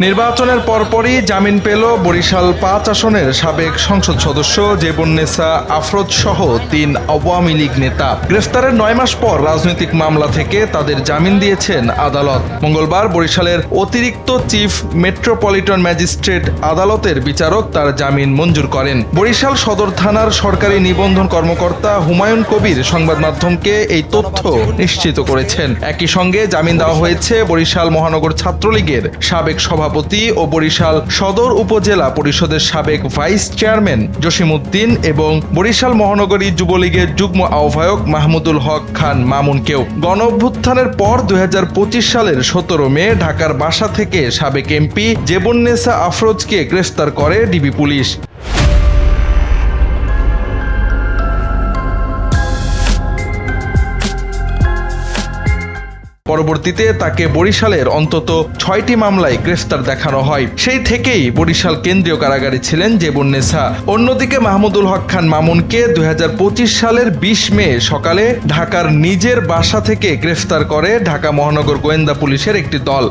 নির্বাচনের পরপরই জামিন পেল বরিশাল ৫ আসনের সাবেক সংসদ সদস্য জেবুন্নেসা আফরোজ সহ ৩ আওয়ামী লীগ নেতা। গ্রেফতারের ৯ মাস পর রাজনৈতিক মামলা থেকে তাদের জামিন দিয়েছেন আদালত। মঙ্গলবার বরিশালের অতিরিক্ত চিফ মেট্রোপলিটন ম্যাজিস্ট্রেট আদালতের বিচারক তার জামিন মঞ্জুর করেন। বরিশাল সদর থানার সরকারি নিবন্ধন কর্মকর্তা হুমায়ুন কবির সংবাদ মাধ্যমকে এই তথ্য নিশ্চিত করেছেন। একই সঙ্গে জামিন দেওয়া হয়েছে বরিশাল মহানগর ছাত্রলীগের সাবেক সভাপতি ও বরিশাল সদর উপজেলা পরিষদের সাবেক ভাইস চেয়ারম্যান জসিমউদ্দিন এবং বরিশাল মহানগরী যুবলীগের যুগ্ম আহ্বায়ক মাহমুদুল হক খান মামুনকেও। গণঅভ্যুত্থানের পর ২০২৫ সালের ১৭ মে ঢাকার বাসা থেকে সাবেক এমপি জেবুন্নেসা আফরোজকে গ্রেফতার করে ডিবি পুলিশ। পরবর্তীতে তাকে বরিশালের অন্তত ৬টি মামলায় গ্রেফতার দেখানো হয়। সেই থেকেই বরিশাল কেন্দ্রীয় কারাগারে ছিলেন জেবুন্নেসা। অন্যদিকে মাহমুদুল হক খান মামুনকে ২০২৫ সালের ২০ মে সকালে ঢাকার নিজের বাসা থেকে গ্রেফতার করে ঢাকা মহানগর গোয়েন্দা পুলিশের একটি দল।